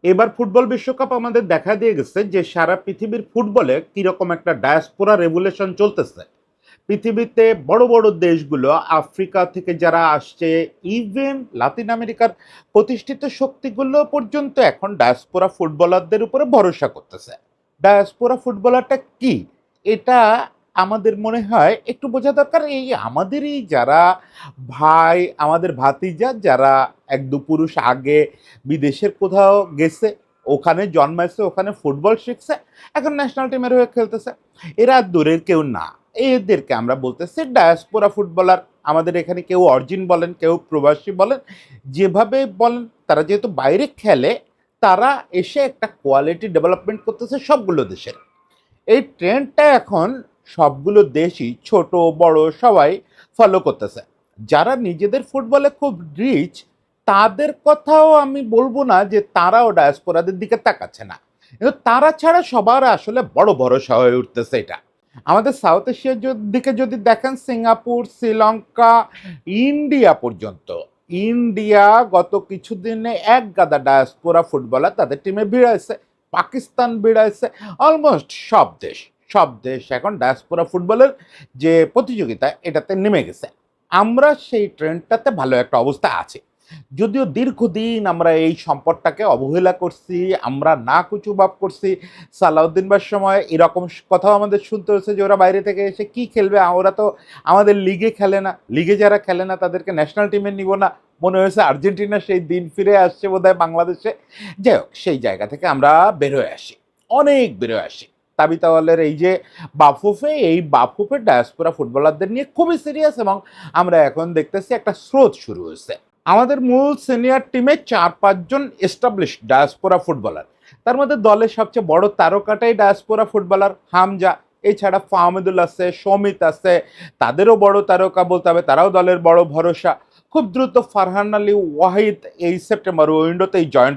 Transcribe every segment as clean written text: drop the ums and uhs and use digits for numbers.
এবার ফুটবল বিশ্বকাপ আমাদের দেখা দিয়ে গেছে যে সারা পৃথিবীর ফুটবলে কিরকম একটা ডায়াসপোরা রেভুলেশন চলতেছে। পৃথিবীতে বড় বড় দেশগুলো, আফ্রিকা থেকে যারা আসছে, ইভেন লাতিন আমেরিকার প্রতিষ্ঠিত শক্তিগুলো পর্যন্ত এখন ডায়াসপোরা ফুটবলারদের উপরে ভরসা করতেছে। ডায়াসপোরা ফুটবলারটা কি, এটা আমাদের মনে হয় একটু বোঝা দরকার। এই আমাদেরই যারা ভাই, আমাদের ভাতিজা যারা এক দু পুরুষ আগে বিদেশের কোথাও গেছে, ওখানে জন্মাইছে, ওখানে ফুটবল শিখছে, এখন ন্যাশনাল টিমের হয়ে খেলতেছে, এরা দূরের কেউ না। এদেরকে আমরা বলতেছি ডায়াসপোরা ফুটবলার। আমাদের এখানে কেউ অরিজিন বলেন, কেউ প্রবাসী বলেন, যেভাবে বলেন, তারা যেহেতু বাইরে খেলে, তারা এসে একটা কোয়ালিটি ডেভেলপমেন্ট করতেছে সবগুলো দেশের। এই ট্রেন্ডটা এখন সবগুলো দেশই, ছোট বড় সবাই ফলো করতেছে। যারা নিজেদের ফুটবলে খুব রিচ, তাদের কথাও আমি বলবো না যে তারাও ডায়াসপোরাদের দিকে তাকাচ্ছে না, কিন্তু তারা ছাড়া সবার আসলে বড় ভরসা হয়ে উঠতেছে এটা। আমাদের সাউথ এশিয়ার দিকে যদি দেখেন, সিঙ্গাপুর, শ্রীলঙ্কা, ইন্ডিয়া পর্যন্ত, ইন্ডিয়া গত কিছুদিনে এক গাদা ডায়াসপোরা ফুটবলার তাদের টিমে ভিড়াইছে। পাকিস্তান ভিড়াইছে। অলমোস্ট সব দেশ এখন ডায়াসপোরা ফুটবলের যে প্রতিযোগিতা, এটাতে নেমে গেছে। আমরা সেই ট্রেন্ডটাতে ভালো একটা অবস্থা আছে। যদিও দীর্ঘদিন আমরা এই সম্পদটাকে অবহেলা করছি, আমরা না কুচু ভাব করছি। সালাউদ্দিন বার সময় এরকম কথাও আমাদের শুনতে হচ্ছে যে ওরা বাইরে থেকে এসে কি খেলবে, ওরা তো আমাদের লিগে খেলে না, লিগে যারা খেলে না তাদেরকে ন্যাশনাল টিমে নিব না। মনে হয়েছে আর্জেন্টিনা সেই দিন ফিরে আসছে বোধহয় বাংলাদেশে। যাই হোক, সেই জায়গা থেকে আমরা বেরোয় আসি, অনেক বেরোয় আসি। তাবিতাওয়ালের এই যে বাফুফে, এই বাফুফে ডায়াসপোরা ফুটবলারদের নিয়ে খুবই সিরিয়াস, এবং আমরা এখন দেখতেছি একটা স্রোত শুরু হয়েছে। আমাদের মূল সিনিয়র টিমে 4-5 জন এস্টাবলিশ ডায়াসপোরা ফুটবলার। তার মধ্যে দলের সবচেয়ে বড় তারকাটাই ডায়াসপোরা ফুটবলার হামজা। এছাড়া ফাহমিদুল আছে, সমিত আছে, তাদেরও বড় তারকা বলতে হবে, তারাও দলের বড় ভরসা। খুব দ্রুত ফারহান আলী ওয়াহিদ এই সেপ্টেম্বর উইন্ডোতেই জয়েন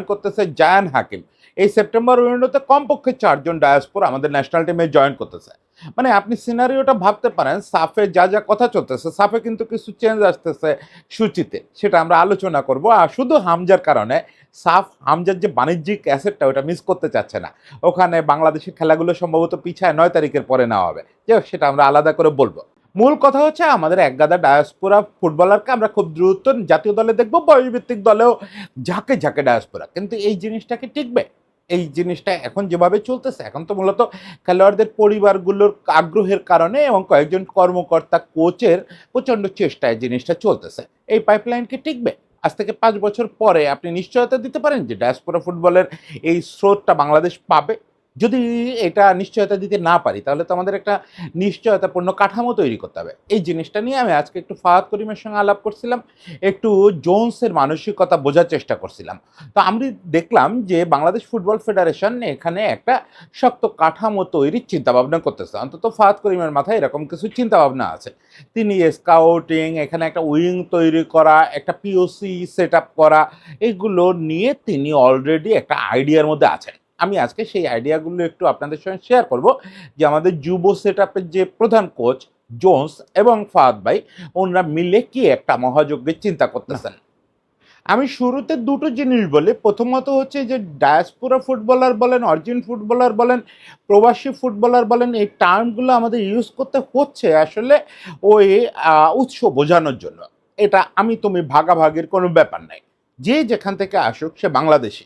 করতেছে জায়ান হাকিম। এই সেপ্টেম্বর উইন্ডোতে কমপক্ষে 4 জন ডায়াসপোরা আমাদের ন্যাশনাল টিমে জয়েন করতেছে। মানে আপনি সিনারিওটা ভাবতে পারেন, সাফে যা যা কথা চলতেছে, সাফে কিন্তু কিছু চেঞ্জ আসতেছে সূচিতে, সেটা আমরা আলোচনা করব। আর শুধু হামজার কারণে সাফ হামজার যে বাণিজ্যিক অ্যাসেটটা, ওটা মিস করতে চাচ্ছে না। ওখানে বাংলাদেশের খেলাগুলো সম্ভবত পিছায় 9 তারিখের পরে নেওয়া হবে, যে সেটা আমরা আলাদা করে বলবো। মূল কথা হচ্ছে, আমাদের একগাদা ডায়াসপোরা ফুটবলারকে আমরা খুব দ্রুত জাতীয় দলে দেখবো, বয়সভিত্তিক দলেও ঝাঁকে ঝাঁকে ডায়াসপোরা। কিন্তু এই জিনিসটাকে টিকবে? এই জিনিসটা এখন যেভাবে চলতেছে, এখন তো মূলত খেলোয়াড়দের পরিবারগুলোর আগ্রহের কারণে এবং কয়েকজন কর্মকর্তা কোচের প্রচণ্ড চেষ্টায় জিনিসটা চলতেছে। এই পাইপলাইন কি টিকবে? আজ থেকে 5 বছর পরে আপনি নিশ্চয়তা দিতে পারেন যে ডায়াসপোরা ফুটবলের এই স্রোতটা বাংলাদেশ পাবে? যদি এটা নিশ্চয়তা দিতে না পারি, তাহলে তো আমাদের একটা নিশ্চয়তাপূর্ণ কাঠামো তৈরি করতে হবে। এই জিনিসটা নিয়ে আমি আজকে একটু ফাহাদ করিমের সঙ্গে আলাপ করছিলাম, একটু জোন্সের মানসিকতা বোঝার চেষ্টা করছিলাম। তো আমি দেখলাম যে বাংলাদেশ ফুটবল ফেডারেশন এখানে একটা শক্ত কাঠামো তৈরির চিন্তাভাবনা করতেছে। অন্তত ফাহাদ করিমের মাথায় এরকম কিছু চিন্তাভাবনা আছে। তিনি স্কাউটিং, এখানে একটা উইং তৈরি করা, একটা পিওসি সেট আপ করা, এগুলো নিয়ে তিনি অলরেডি একটা আইডিয়ার মধ্যে আছেন। আমি আজকে সেই আইডিয়াগুলো একটু আপনাদের সঙ্গে শেয়ার করব, যে আমাদের যুব সেট আপের যে প্রধান কোচ জোন্স এবং ফাহাদ ভাই, ওনারা মিলে কি একটা মহাযজ্ঞের চিন্তা করতেছেন। আমি শুরুতে দুটো জিনিস বলি। প্রথমত হচ্ছে যে ডায়াসপোরা ফুটবলার বলেন, অরিজিন ফুটবলার বলেন, প্রবাসী ফুটবলার বলেন, এই টার্মগুলো আমাদের ইউজ করতে হচ্ছে আসলে ওই উৎস বোঝানোর জন্য। এটা আমি তুমি ভাগাভাগির কোনো ব্যাপার নাই। যে যেখান থেকে আসুক, সে বাংলাদেশি।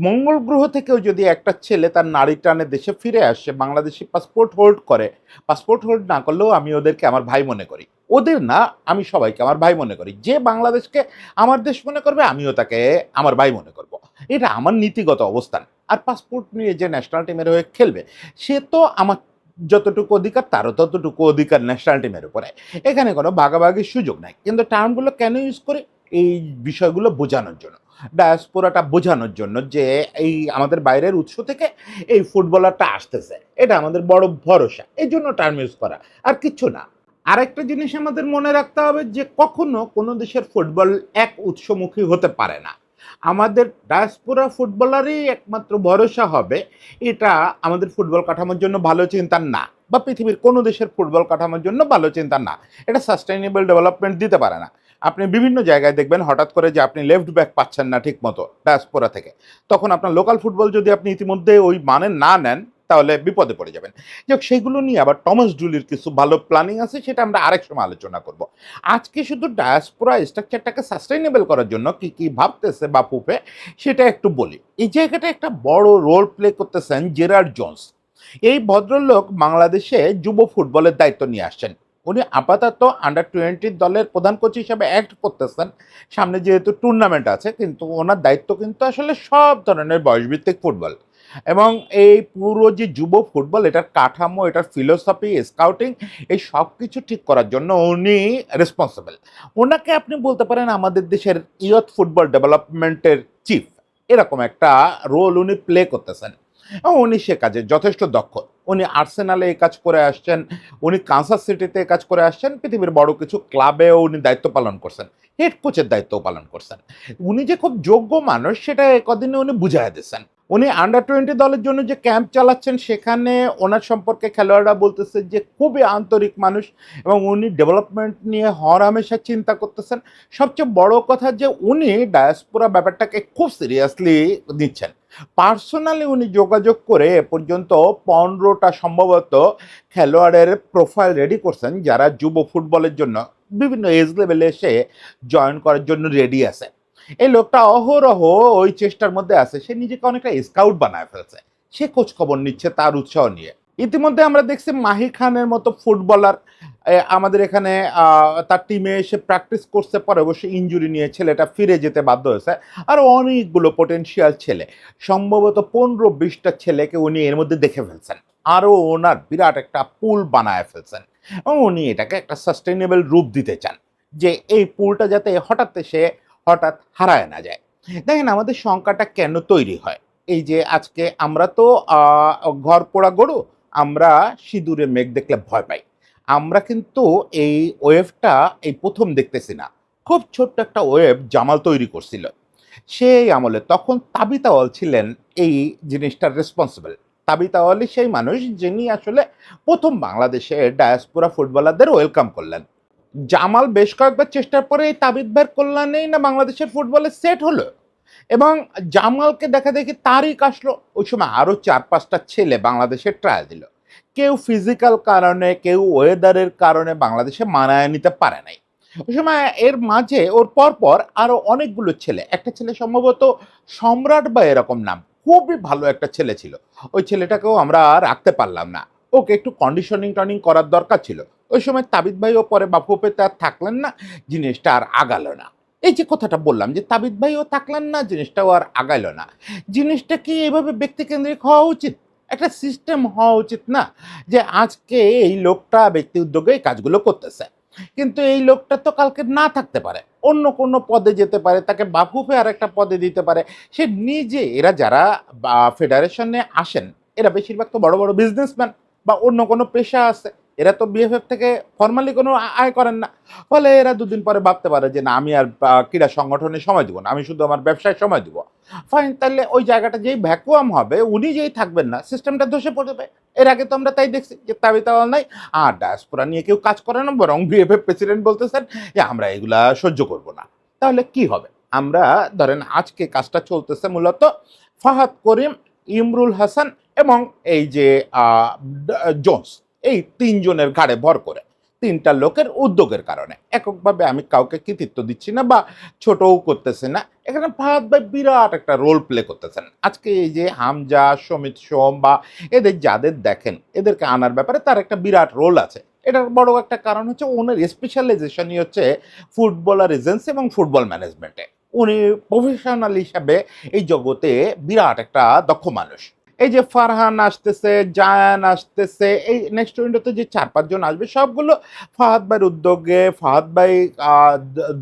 মঙ্গল গ্রহ থেকেও যদি একটা ছেলে তার নারী টানে দেশে ফিরে আসে, বাংলাদেশি পাসপোর্ট হোল্ড করে, পাসপোর্ট হোল্ড না করলেও আমি ওদেরকে আমার ভাই মনে করি। ওদের না, আমি সবাইকে আমার ভাই মনে করি। যে বাংলাদেশকে আমার দেশ মনে করবে, আমিও তাকে আমার ভাই মনে করব। এটা আমার নীতিগত অবস্থান। আর পাসপোর্ট নিয়ে যে ন্যাশনাল টিমের হয়ে খেলবে, সে তো আমার যতটুকু অধিকার, তারও ততটুকু অধিকার ন্যাশনাল টিমের উপরে। এখানে কোনো ভাগাভাগির সুযোগ নাই। কিন্তু টার্মগুলো কেন ইউজ করি? এই বিষয়গুলো বোঝানোর জন্য, ডায়াসপোরাটা বোঝানোর জন্য, যে এই আমাদের বাইরের উৎস থেকে এই ফুটবলারটা আসতেছে, এটা আমাদের বড় ভরসা, এই জন্য টার্ম ইউজ করা, আর কিচ্ছু না। আরেকটা জিনিস আমাদের মনে রাখতে হবে যে কখনো কোনো দেশের ফুটবল এক উৎসমুখী হতে পারে না। আমাদের ডায়াসপোরা ফুটবলারই একমাত্র ভরসা হবে, এটা আমাদের ফুটবল কাঠামোর জন্য ভালো চিন্তা না, বা পৃথিবীর কোনো দেশের ফুটবল কাঠামোর জন্য ভালো চিন্তা না। এটা সাস্টেইনেবল ডেভেলপমেন্ট দিতে পারে না। আপনি বিভিন্ন জায়গায় দেখবেন হঠাৎ করে যে আপনি লেফট ব্যাক পাচ্ছেন না ঠিক মতো ডায়াসপোরা থেকে। তখন আপনার লোকাল ফুটবল যদি আপনি ইতিমধ্যে ওই মানের না নেন, তাহলে বিপদে পড়ে যাবেন। যাক সেগুলো নিয়ে আবার টমাস ডুলির কিছু ভালো প্ল্যানিং আছে, সেটা আমরা আরেক সময় আলোচনা করব। আজকে শুধু ডায়াসপোরা স্ট্রাকচারটাকে সাস্টেইনেবল করার জন্য কি ভাবতেছে বাফুফে সেটা একটু বলি। এই জায়গাটা একটা বড় রোল প্লে করতেছেন জেরার্ড জোন্স। এই ভদ্রলোক বাংলাদেশে যুব ফুটবলের দায়িত্ব নিয়ে আসছেন। উনি আপাতত আন্ডার 20 দলের প্রধান কোচ হিসাবে অ্যাক্ট করতেছেন। সামনে যেহেতু টুর্নামেন্ট আছে, কিন্তু ওনার দায়িত্ব কিন্তু আসলে সব ধরনের বয়সভিত্তিক ফুটবল এবং এই পুরো যে যুব ফুটবল, এটার কাঠামো, এটার ফিলোসফি, স্কাউটিং, এই সব কিছু ঠিক করার জন্য উনি রেসপন্সিবল। ওনাকে আপনি বলতে পারেন আমাদের দেশের ইয়থ ফুটবল ডেভেলপমেন্টের চিফ, এরকম একটা রোল উনি প্লে করতেছেন এবং উনি সে কাজে যথেষ্ট দক্ষ। উনি আর্সেনালে এই কাজ করে আসছেন, উনি কানসাস সিটিতে এই কাজ করে আসছেন, পৃথিবীর বড় কিছু ক্লাবেও উনি দায়িত্ব পালন করছেন, হেড কোচের দায়িত্ব পালন করছেন। উনি যে খুব যোগ্য মানুষ সেটা কদিনে উনি বুঝাই দিচ্ছেন। উনি আন্ডার 20 দলের জন্য যে ক্যাম্প চালাচ্ছেন, সেখানে ওনার সম্পর্কে খেলোয়াড়রা বলতেছে যে খুবই আন্তরিক মানুষ এবং উনি ডেভেলপমেন্ট নিয়ে হরহামেশা চিন্তা করতেছেন। সবচেয়ে বড় কথা যে উনি ডায়াসপোরা ব্যাপারটাকে খুব সিরিয়াসলি নিচ্ছেন। পার্সোনালি উনি যোগাযোগ করে এ পর্যন্ত 15টা সম্ভবত খেলোয়াড়ের প্রোফাইল রেডি করছেন, যারা যুব ফুটবলের জন্য বিভিন্ন এজ লেভেলে এসে জয়েন করার জন্য রেডি আছে। এই লোকটা অহরহ ওই চেষ্টার মধ্যে আছে, সে নিজেকে অনেকটা স্কাউট বানায় ফেলছে, সে খোঁজ খবর নিচ্ছে তার উৎসাহ নিয়ে। ইতিমধ্যে আমরা দেখছি মাহি খানের মতো ফুটবলার আমাদের এখানে তার টিমে এসে প্র্যাকটিস করছে, পরে অবশ্যই ইনজুরি নিয়ে ছেলেটা ফিরে যেতে বাধ্য হয়েছে। আর অনেকগুলো পোটেনশিয়াল ছেলে, সম্ভবত 15-20টা ছেলেকে উনি এর মধ্যে দেখে ফেলছেন, আরও ওনার বিরাট একটা পুল বানায় ফেলছেন এবং উনি এটাকে একটা সাস্টেইনেবল রূপ দিতে চান, যে এই পুলটা যাতে হঠাৎ হারায় না যায়। দেখেন আমাদের সংখ্যাটা কেন তৈরি হয়, এই যে আজকে আমরা তো ঘর পোড়া গরু, আমরা সিঁদুরে মেঘ দেখলে ভয় পাই। আমরা কিন্তু এই ওয়েভটা এই প্রথম দেখতেছি না। খুব ছোট্ট একটা ওয়েভ জামাল তৈরি করছিল সেই আমলে, তখন তাবিত আউয়াল ছিলেন এই জিনিসটার রেসপন্সিবল। তাবিত আউয়ালই সেই মানুষ যিনি আসলে প্রথম বাংলাদেশে ডায়াসপোরা ফুটবলারদের ওয়েলকাম করলেন। জামাল বেশ কয়েকবার চেষ্টার পরে এই তাবিদ ভাইয়ের কল্যাণেই না বাংলাদেশের ফুটবলে সেট হলো এবং জামালকে দেখা দেখি তারিখ আসলো। ওই সময় আরও 4-5টা ছেলে বাংলাদেশে ট্রায়াল দিল। কেউ ফিজিক্যাল কারণে, কেউ ওয়েদারের কারণে বাংলাদেশে মানায় নিতে পারে নাই। ওই সময় এর মাঝে ওর পরপর আরও অনেকগুলো ছেলে, একটা ছেলে সম্ভবত সম্রাট বা এরকম নাম, খুবই ভালো একটা ছেলে ছিল। ওই ছেলেটাকেও আমরা রাখতে পারলাম না, ওকে একটু কন্ডিশনিং টনিং করার দরকার ছিল। ওই সময় তাবিদ ভাইও পরে বাফুফেতে আর থাকলেন না, জিনিসটা আর আগালো না। এই যে কথাটা বললাম যে তাবিদ ভাইও থাকলেন না, জিনিসটাও আর আগাইলো না। জিনিসটা কি এভাবে ব্যক্তিকেন্দ্রিক হওয়া উচিত? একটা সিস্টেম হওয়া উচিত না, যে আজকে এই লোকটা ব্যক্তি উদ্যোগে এই কাজগুলো করতেছে, কিন্তু এই লোকটা তো কালকে না থাকতে পারে, অন্য কোনো পদে যেতে পারে, তাকে বাফুফে আর একটা পদে দিতে পারে। সে নিজে, এরা যারা ফেডারেশনে আসেন, এরা বেশিরভাগ তো বড় বড় বিজনেসম্যান বা অন্য কোনো পেশা আছে, এরা তো বিএফএফ থেকে ফর্মালি কোনো আয় করেন না। ফলে এরা দুদিন পরে ভাবতে পারে যে না, আমি আর ক্রীড়া সংগঠনে সময় দিব না, আমি শুধু আমার ব্যবসায় সময় দিব। ফাইন, তাহলে ওই জায়গাটা যেই ভ্যাকুয়াম হবে, উনি যেই থাকবেন না, সিস্টেমটা ধসে পড়বে। এর আগে তো আমরা তাই দেখছি যে তাবিত আউয়াল নাই আর ডায়াসপোরা নিয়ে কেউ কাজ করে না, বরং বিএফএফ প্রেসিডেন্ট বলতেছেন যে আমরা এগুলা সহ্য করব না। তাহলে কি হবে? আমরা ধরেন আজকে কাজটা চলতেছে মূলত ফাহাদ করিম, ইমরুল হাসান এবং এই যে জোন্স, এই 3 জনের ঘাড়ে ভর করে, 3টা লোকের উদ্যোগের কারণে। এককভাবে আমি কাউকে কৃতিত্ব দিচ্ছি না বা ছোটও করতেছি না, এখানে ফাহাদ ভাই বিরাট একটা রোল প্লে করতেছেন। আজকে এই যে হামজা, সমিত সোম বা এদের যাদের দেখেন, এদেরকে আনার ব্যাপারে তার একটা বিরাট রোল আছে। এটার বড় একটা কারণ হচ্ছে ওনার স্পেশালাইজেশনই হচ্ছে ফুটবলার এজেন্সি এবং ফুটবল ম্যানেজমেন্টে। উনি প্রফেশনাল হিসাবে এই জগতে বিরাট একটা দক্ষ মানুষ। এই যে ফারহান আসতেছে, জায়ান আসতেছে, এই নেক্সট উইন্ডোতে যে 4-5 জন আসবে, সবগুলো ফাহাদ ভাইয়ের উদ্যোগে, ফাহাদ ভাই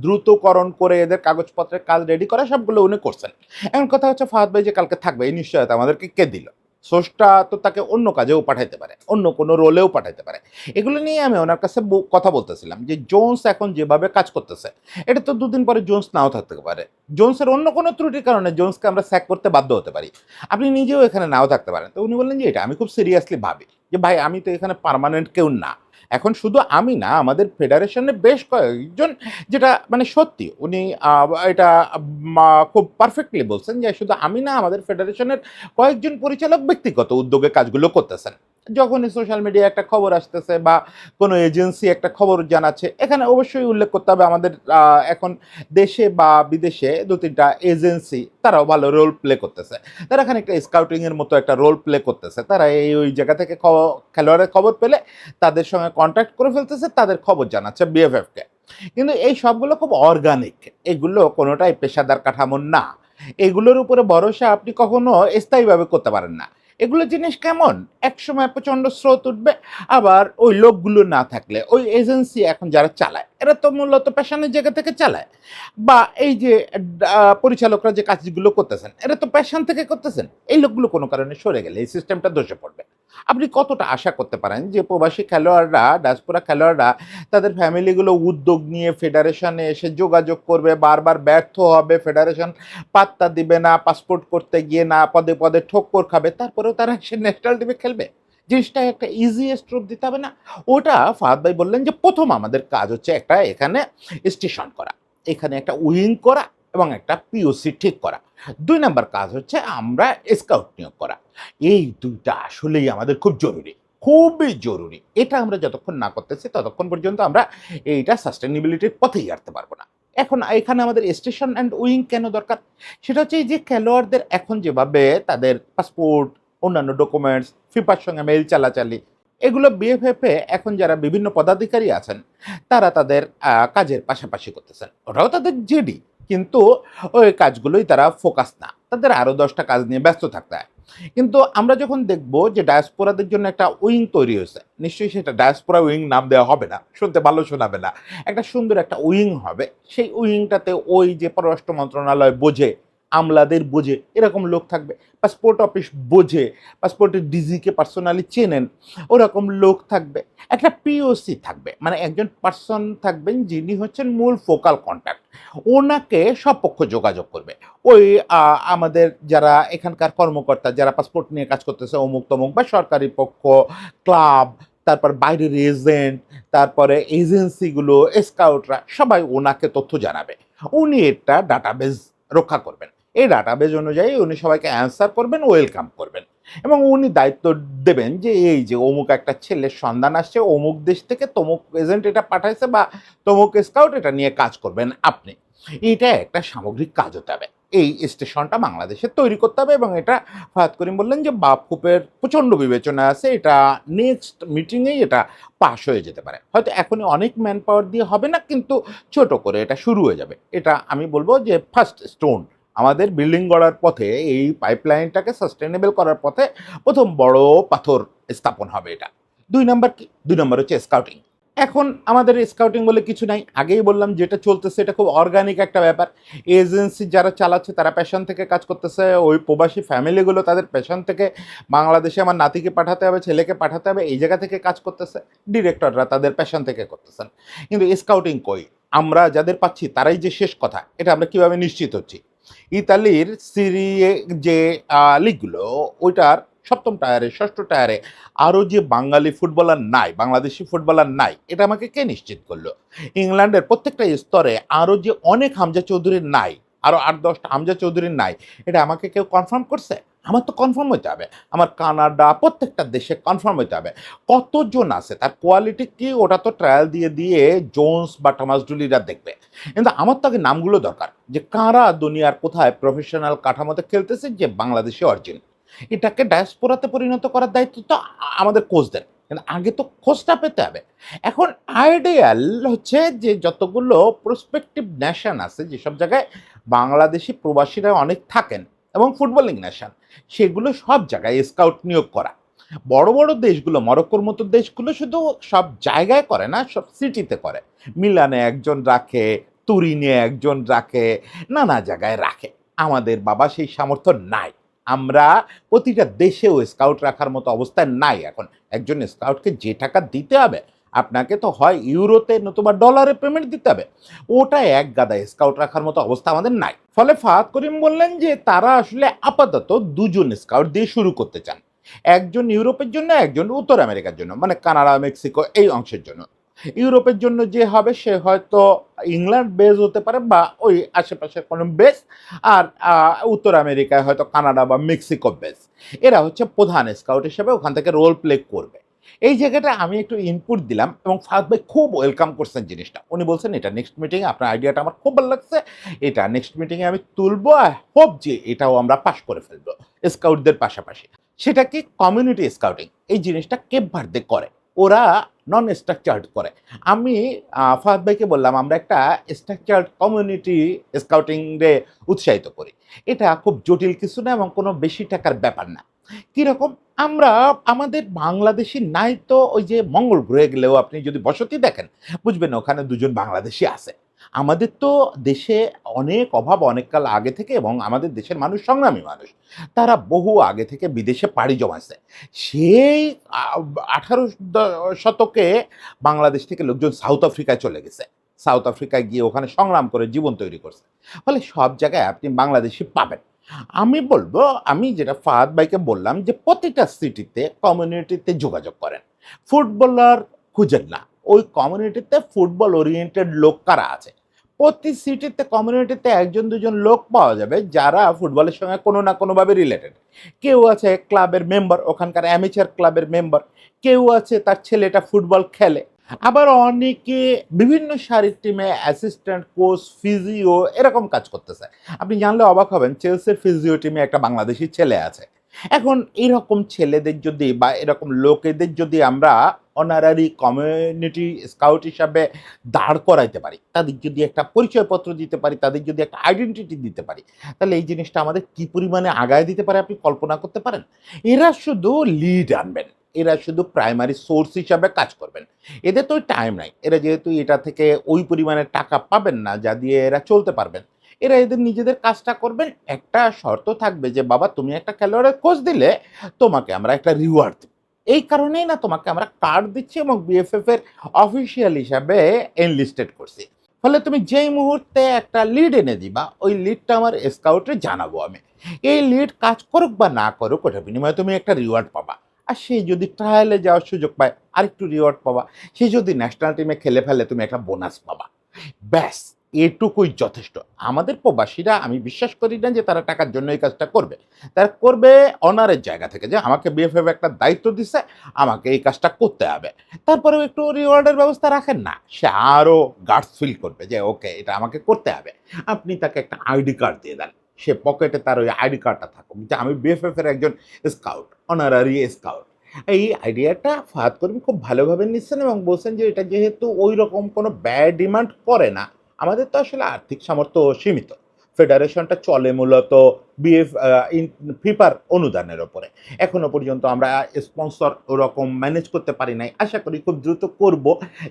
দ্রুতকরণ করে এদের কাগজপত্রের কাজ রেডি করা সবগুলো উনি করছেন। এখন কথা হচ্ছে ফাহাদ ভাই যে কালকে থাকবে, এই নিশ্চয়তা আমাদেরকে কে দিল? সোর্সটা তো তাকে অন্য কাজেও পাঠাইতে পারে, অন্য কোনো রোলেও পাঠাইতে পারে। এগুলো নিয়ে আমি ওনার কাছে কথা বলতেছিলাম যে জোন্স এখন যেভাবে কাজ করতেছে, এটা তো দুদিন পরে জোন্স নাও থাকতে পারে। জোন্সের অন্য কোনো ত্রুটির কারণে জোন্সকে আমরা স্যাক করতে বাধ্য হতে পারি, আপনি নিজেও এখানে নাও থাকতে পারেন। তো উনি বললেন যে এটা আমি খুব সিরিয়াসলি ভাবি যে ভাই আমি তো এখানে পার্মানেন্ট কেউ না, এখন শুধু আমি না, আমাদের ফেডারেশনের বেশ কয়েকজন, যেটা মানে সত্যি উনি এটা খুব পারফেক্টলি বলছেন যে শুধু আমি না, আমাদের ফেডারেশনের কয়েকজন পরিচালক ব্যক্তিগত উদ্যোগে কাজগুলো করতেছেন। যখনই সোশ্যাল মিডিয়ায় একটা খবর আসতেছে বা কোনো এজেন্সি একটা খবর জানাচ্ছে, এখানে অবশ্যই উল্লেখ করতে হবে আমাদের এখন দেশে বা বিদেশে ২-৩টা এজেন্সি তারাও ভালো রোল প্লে করতেছে। তারা এখানে একটা স্কাউটিং এর মতো একটা রোল প্লে করতেছে। তারা ওই জায়গা থেকে খেলোয়াড়ের খবর পেলে তাদের সঙ্গে কন্ট্যাক্ট করে ফেলতেছে, তাদের খবর জানাচ্ছে বিএফএফকে। কিন্তু এই সবগুলো খুব অর্গানিক, এগুলো কোনোটাই পেশাদার কাঠামোর না। এগুলোর উপরে ভরসা আপনি কখনো স্থায়ীভাবে করতে পারেন না। এগুলো জিনিস কেমন, একসময় প্রচণ্ড স্রোত উঠবে, আবার ওই লোকগুলো না থাকলে ওই এজেন্সি এখন যারা চালায় এরা তো মূলত পেশানের জায়গা থেকে চালায়, বা এই যে পরিচালকরা যে কাজগুলো করতেছেন এরা তো প্যাশন থেকে করতেছেন। এই লোকগুলো কোনো কারণে সরে গেলে এই সিস্টেমটা ধসে পড়বে। আপনি কতটা আশা করতে পারেন যে প্রবাসী খেলোয়াড়রা, ডায়াসপোরা খেলোয়াড়রা তাদের ফ্যামিলিগুলো উদ্যোগ নিয়ে ফেডারেশনে এসে যোগাযোগ করবে, বারবার ব্যর্থ হবে, ফেডারেশন পাত্তা দিবে না, পাসপোর্ট করতে গিয়ে না পদে পদে ঠোক্কর খাবে, তারপরেও তারা সে ন্যাশনাল টিমে খেলবে? জিনিসটা একটা ইজিয়েস্ট রূপ দিতে হবে না? ওটা ফাহাদ ভাই বললেন যে প্রথম আমাদের কাজ হচ্ছে একটা এখানে স্টেশন করা, এখানে একটা উইং করা এবং একটা পিওসি ঠিক করা। ২ নাম্বার কাজ হচ্ছে আমরা স্কাউট নিয়োগ করা। এই ২টা আসলেই আমাদের খুব জরুরি, খুবই জরুরি। এটা আমরা যতক্ষণ না করতেছি ততক্ষণ পর্যন্ত আমরা এইটা সাস্টেনেবিলিটির পথেই হাঁটতে পারবো না। এখন এখানে আমাদের স্টেশন অ্যান্ড উইং কেন দরকার? সেটা হচ্ছে এই যে খেলোয়াড়দের এখন যেভাবে তাদের পাসপোর্ট, অন্যান্য ডকুমেন্টস, ফিফার সঙ্গে মেইল চালাচালি, এগুলো বিএফএফ এ এখন যারা বিভিন্ন পদাধিকারী আছেন তারা তাদের কাজের পাশাপাশি করতেছেন। ওটাও তাদের জেডি, কিন্তু ওই কাজগুলোই তারা ফোকাস না। তাদের আরও ১০টা কাজ নিয়ে ব্যস্ত থাকতে হয়। কিন্তু আমরা যখন দেখব যে ডায়াসপোরাদের জন্য একটা উইং তৈরি হয়েছে, নিশ্চয়ই সেটা ডায়াসপোরা উইং নাম দেওয়া হবে না, শুনতে ভালো শোনাবে না। একটা সুন্দর একটা উইং হবে। সেই উইংটাতে ওই যে পররাষ্ট্র মন্ত্রণালয় বোঝে, আমলাদের বোঝে এরকম লোক থাকবে। পাসপোর্ট অফিস বোঝে, পাসপোর্টের ডিজিকে পার্সোনালি চেনেন ওরকম লোক থাকবে। একটা পিওসি থাকবে, মানে একজন পার্সন থাকবেন যিনি হচ্ছেন মূল ফোকাল কন্ট্যাক্ট। ওনাকে সব পক্ষ যোগাযোগ করবে। ওই আমাদের যারা এখানকার কর্মকর্তা যারা পাসপোর্ট নিয়ে কাজ করতেছে অমুক তমুক, বা সরকারি পক্ষ, ক্লাব, তারপর বাইরের এজেন্ট, তারপরে এজেন্সিগুলো, স্কাউটরা সবাই ওনাকে তথ্য জানাবে। উনি একটা ডাটাবেজ রক্ষা করবেন। এই ডাটাবেজ অনুযায়ী উনি সবাইকে অ্যান্সার করবেন, ওয়েলকাম করবেন, এবং উনি দায়িত্ব দেবেন যে এই যে অমুক একটা ছেলের সন্ধান আসছে, অমুক দেশ থেকে তমুক এজেন্ট এটা পাঠাইছে, বা তমুক স্কাউট এটা নিয়ে কাজ করবেন আপনি। এটা একটা সামগ্রিক কাজ হতে হবে। এই স্টেশনটা বাংলাদেশে তৈরি করতে হবে, এবং এটা ফাহাদ করিম বললেন যে বাফুফের প্রচণ্ড বিবেচনা আছে, এটা নেক্সট মিটিংয়েই এটা পাশ হয়ে যেতে পারে। হয়তো এখনই অনেক ম্যান পাওয়ার দিয়ে হবে না, কিন্তু ছোট করে এটা শুরু হয়ে যাবে। এটা আমি বলবো যে ফার্স্ট স্টোন আমাদের বিল্ডিং গড়ার পথে, এই পাইপলাইনটাকে সাস্টেনেবল করার পথে প্রথম বড় পাথর স্থাপন হবে এটা। ২ নাম্বার কি? ২ নাম্বার হচ্ছে স্কাউটিং। এখন আমাদের স্কাউটিং বলে কিছু নাই। আগেই বললাম যেটা চলতেছে এটা খুব অর্গানিক একটা ব্যাপার। এজেন্সি যারা চালাচ্ছে তারা প্যাশন থেকে কাজ করতেছে। ওই প্রবাসী ফ্যামিলিগুলো তাদের প্যাশন থেকে বাংলাদেশে আমার নাতিকে পাঠাতে হবে, ছেলেকে পাঠাতে হবে, এই জায়গা থেকে কাজ করতেছে। ডিরেক্টররা তাদের প্যাশন থেকে করতেছেন। কিন্তু স্কাউটিং কই? আমরা যাদের পাচ্ছি তারাই যে শেষ কথা, এটা আমরা কিভাবে নিশ্চিত হচ্ছি? ইতালির সিরিয়ে যে লিগগুলো, ওইটার ৭ম টায়ারে, ৬ষ্ঠ টায়ারে আরও যে বাঙালি ফুটবলার নাই, বাংলাদেশি ফুটবলার নাই, এটা আমাকে কে নিশ্চিত করলো? ইংল্যান্ডের প্রত্যেকটা স্তরে আরও যে অনেক হামজা চৌধুরীর নাই, আরও ৮-১০টা হামজা চৌধুরীর নাই, এটা আমাকে কেউ কনফার্ম করছে? আমার তো কনফার্ম হইতে হবে। আমার কানাডা, প্রত্যেকটা দেশে কনফার্ম হইতে হবে। কতজন আছে, তার কোয়ালিটি কি, ওটা তো ট্রায়াল দিয়ে দিয়ে জোন্স বা টমাস ডুলিরা দেখবে। কিন্তু আমার তো আগে নামগুলো দরকার, যে কারা দুনিয়ার কোথায় প্রফেশনাল কাঠামোতে খেলতেছে, যে বাংলাদেশি অরিজিন। এটাকে ডায়াসপোরাতে পরিণত করার দায়িত্ব তো আমাদের কোচদের। কিন্তু আগে তো খোঁজটা পেতে হবে। এখন আইডিয়াল হচ্ছে যে যতগুলো প্রসপেক্টিভ নেশন আছে, যেসব জায়গায় বাংলাদেশি প্রবাসীরা অনেক থাকেন এবং ফুটবলিং নেশন, সেগুলো সব জায়গায় স্কাউট নিয়োগ করা। বড় বড় দেশগুলো, মরক্কোর মতো দেশগুলো শুধু সব জায়গায় করে না, সব সিটিতে করে। মিলানে একজন রাখে, তুরিনে একজন রাখে, নানা জায়গায় রাখে। আমাদের বাবা সেই সামর্থ্য নাই। আমরা প্রতিটা দেশেও স্কাউট রাখার মতো অবস্থায় নাই এখন। একজন স্কাউটকে যে টাকা দিতে হবে, আপনাকে তো হয় ইউরোতে নতুবা ডলারে পেমেন্ট দিতে হবে। ওটা এক গাদা স্কাউট রাখার মতো অবস্থা আমাদের নাই। ফলে ফাহাদ করিম বললেন যে তারা আসলে আপাতত ২ জন স্কাউট দিয়ে শুরু করতে চান। একজন ইউরোপের জন্য, একজন উত্তর আমেরিকার জন্য, মানে কানাডা, মেক্সিকো এই অংশের জন্য। ইউরোপের জন্য যে হবে সে হয়তো ইংল্যান্ড বেস হতে পারে বা ওই আশেপাশে কোনো বেস, আর উত্তর আমেরিকায় হয়তো কানাডা বা মেক্সিকো বেস। এরা হচ্ছে প্রধান স্কাউট হিসেবে ওখান থেকে রোল প্লে করবে। এই জায়গাটা আমি একটু ইনপুট দিলাম এবং ফাহাদ ভাই খুব ওয়েলকাম করছেন জিনিসটা। উনি বলছেন এটা নেক্সট মিটিংয়ে আপনার আইডিয়াটা আমার খুব ভালো লাগছে, এটা নেক্সট মিটিংয়ে আমি তুলবো, আর হোপ যে এটাও আমরা পাশ করে ফেলবো স্কাউটদের পাশাপাশি। সেটা কি কমিউনিটি স্কাউটিং, এই জিনিসটা কেপ ভার্দে করে, ওরা নন স্ট্রাকচার্ড করে। আমি ফাহাদ ভাইকে বললাম আমরা একটা স্ট্রাকচার্ড কমিউনিটি স্কাউটিং রে উৎসাহিত করি। এটা খুব জটিল কিছু না এবং কোনো বেশি টাকার ব্যাপার না। কিরকম, আমরা আমাদের বাংলাদেশি নাই তো ওই যে মঙ্গল গ্রহে গেলেও আপনি যদি বসতি দেখেন বুঝবেন ওখানে দুজন বাংলাদেশি আছে। আমাদের তো দেশে অনেক অভাব অনেক কাল আগে থেকে, এবং আমাদের দেশের মানুষ সংগ্রামী মানুষ, তারা বহু আগে থেকে বিদেশে পাড়ি জমাইছে। সেই 18 শতকে বাংলাদেশ থেকে লোকজন সাউথ আফ্রিকায় চলে গেছে, সাউথ আফ্রিকায় গিয়ে ওখানে সংগ্রাম করে জীবন তৈরি করছে। ফলে সব জায়গায় আপনি বাংলাদেশি পাবেন। আমি বলবো, আমি যেটা ফাহাদ ভাইকে বললাম যে প্রতিটা সিটিতে কমিউনিটিতে যোগাযোগ করেন, ফুটবলার খুঁজেন না, ওই কমিউনিটিতে ফুটবল ওরিয়েন্টেড লোক কারা আছে। প্রতি সিটিতে কমিউনিটিতে একজন দুজন লোক পাওয়া যাবে যারা ফুটবলের সঙ্গে কোনো না কোনোভাবে রিলেটেড। কেউ আছে ক্লাবের মেম্বার, ওখানকার অ্যামেচার ক্লাবের মেম্বার, কেউ আছে তার ছেলেটা ফুটবল খেলে, আবার অনেকে বিভিন্ন সারির টিমে অ্যাসিস্ট্যান্ট কোচ, ফিজিও এরকম কাজ করতেছে। আপনি জানলে অবাক হবেন চেলসির ফিজিও টিমে একটা বাংলাদেশি ছেলে আছে। এখন এরকম ছেলেদের যদি বা এরকম লোকেদের যদি আমরা অনারারি কমিউনিটি স্কাউট হিসাবে দাঁড় করাইতে পারি, তাদের যদি একটা পরিচয়পত্র দিতে পারি, তাদের যদি একটা আইডেন্টিটি দিতে পারি, তাহলে এই জিনিসটা আমাদের কি পরিমাণে আগায় দিতে পারে আপনি কল্পনা করতে পারেন। এরা শুধু লিড আনবেন, এরা শুধু প্রাইমারি সোর্স হিসাবে কাজ করবেন। এদের তো টাইম নাই, এরা যেহেতু এটা থেকে ওই পরিমাণে টাকা পাবেন না যা দিয়ে এরা চলতে পারবেন, এরা এদের নিজেদের কাজটা করবেন। একটা শর্ত থাকবে যে বাবা তুমি একটা খেলোয়াড়ের কোচ দিলে তোমাকে আমরা একটা রিওয়ার্ড দেব, এই কারণেই না তোমাকে আমরা কার্ড দিচ্ছি এবং বিএফএফ এর অফিসিয়াল হিসাবে এনলিস্টেড করছি। ফলে তুমি যেই মুহূর্তে একটা লিড এনে দিবা ওই লিডটা আমার স্কাউটে জানাবো আমি, এই লিড কাজ করুক বা না করুক ওটার বিনিময়ে তুমি একটা রিওয়ার্ড পাবা। আর সে যদি ট্রায়ালে যাওয়ার সুযোগ পায় আরেকটু রিওয়ার্ড পাবা, সে যদি ন্যাশনাল টিমে খেলে ফেলে তুমি একটা বোনাস পাবা। ব্যাস, এটুকুই যথেষ্ট। আমাদের প্রবাসীরা আমি বিশ্বাস করি না যে তারা টাকার জন্য এই কাজটা করবে। তারা করবে অনারের জায়গা থেকে, যে আমাকে বিএফএফ একটা দায়িত্ব দিছে, আমাকে এই কাজটা করতে হবে। তারপরেও একটু রিওয়ার্ডের ব্যবস্থা রাখেন না, সে আরও গার্ডস ফিল করবে যে ওকে এটা আমাকে করতে হবে। আপনি তাকে একটা আইডি কার্ড দিয়ে দেন, সে পকেটে তার ওই আইডি কার্ডটা থাকুক যে আমি বিএফএফ এর একজন স্কাউট, অনারারি স্কাউট। এই আইডিয়াটা ফাহাদ করিম খুব ভালোভাবে নিচ্ছেন এবং বলছেন যে এটা যেহেতু ওই রকম কোনো ব্যয় ডিমান্ড করে না, আমাদের তো আসলে আর্থিক সামর্থ্য সীমিত, ফেডারেশনটা চলে মূলত বিএফ ফিফার অনুদানের ওপরে। এখনো পর্যন্ত আমরা স্পন্সর ওরকম ম্যানেজ করতে পারি নাই, আশা করি খুব দ্রুত করব।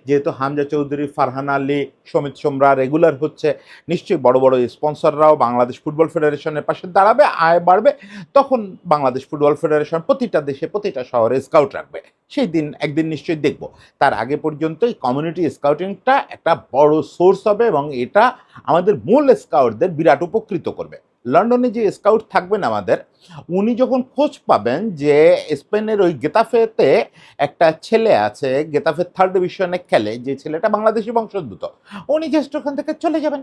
যেহেতু হামজা চৌধুরী, ফারহান আলী, সমিত সোমরা রেগুলার হচ্ছে, নিশ্চয়ই বড় বড় স্পন্সররাও বাংলাদেশ ফুটবল ফেডারেশনের পাশে দাঁড়াবে, আয় বাড়বে, তখন বাংলাদেশ ফুটবল ফেডারেশন প্রতিটা দেশে প্রতিটা শহরে স্কাউট রাখবে। সেই দিন একদিন নিশ্চয়ই দেখব। তার আগে পর্যন্ত এই কমিউনিটি স্কাউটিংটা একটা বড় সোর্স হবে এবং এটা আমাদের মূল স্কাউটদের বিরাট উপকৃত করবে। লন্ডনে যে স্কাউট থাকবেন আমাদের, উনি যখন খোঁজ পাবেন যে স্পেনের ওই গেতাফেতে একটা ছেলে আছে, গেতাফে থার্ড ডিভিশনে খেলে, যে ছেলেটা বাংলাদেশি বংশোদ্ভূত, উনি জাস্ট ওখান থেকে চলে যাবেন।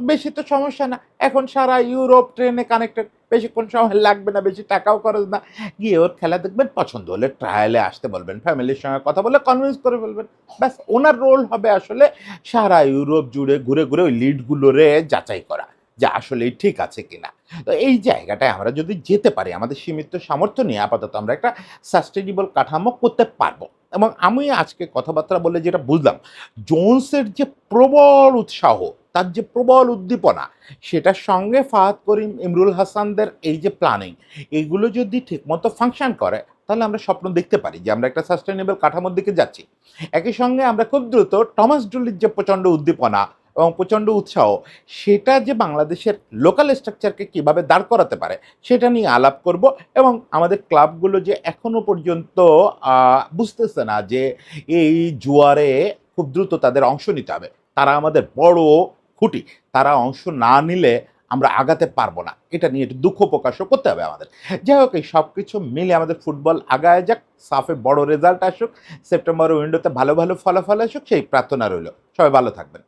বেশি তো সমস্যা না, এখন সারা ইউরোপ ট্রেনে কানেক্টেড, বেশিক্ষণ সময় লাগবে না, বেশি টাকাও খরচ না। গিয়ে ওর খেলা দেখবেন, পছন্দ হলে ট্রায়ালে আসতে বলবেন, ফ্যামিলির সঙ্গে কথা বলে কনভিন্স করে ফেলবেন। ব্যাস, ওনার রোল হবে আসলে সারা ইউরোপ জুড়ে ঘুরে ঘুরে ওই লিডগুলোরে যাচাই করা যে আসলেই ঠিক আছে কিনা। তো এই জায়গাটায় আমরা যদি যেতে পারি, আমাদের সীমিত সামর্থ্য নিয়ে আপাতত আমরা একটা সাস্টেনেবল কাঠামো করতে পারবো। এবং আমি আজকে কথাবার্তা বলে যেটা বুঝলাম, জোনসের যে প্রবল উৎসাহ, তার যে প্রবল উদ্দীপনা, সেটার সঙ্গে ফাহাদ করিম, ইমরুল হাসানদের এই যে প্ল্যানিং, এগুলো যদি ঠিকমতো ফাংশন করে তাহলে আমরা স্বপ্ন দেখতে পারি যে আমরা একটা সাস্টেনেবল কাঠামোর দিকে যাচ্ছি। একই সঙ্গে আমরা খুব দ্রুত টমাস ডুলির যে প্রচণ্ড উদ্দীপনা এবং প্রচণ্ড উৎসাহ, সেটা যে বাংলাদেশের লোকাল স্ট্রাকচারকে কীভাবে দাঁড় করাতে পারে সেটা নিয়ে আলাপ করব। এবং আমাদের ক্লাবগুলো যে এখনো পর্যন্ত বুঝতেছে না যে এই জুয়ারে খুব দ্রুত তাদের অংশ নিতে হবে, তারা আমাদের বড় খুঁটি, তারা অংশ না নিলে আমরা আগাতে পারবো না, এটা নিয়ে একটু দুঃখ প্রকাশও করতে হবে আমাদের। যাই হোক, এই সব কিছু মিলে আমাদের ফুটবল আগায় যাক, সাফে বড় রেজাল্ট আসুক, সেপ্টেম্বরের উইন্ডোতে ভালো ভালো ফলাফল আসুক, সেই প্রার্থনা রইল। সবাই ভালো থাকবেন।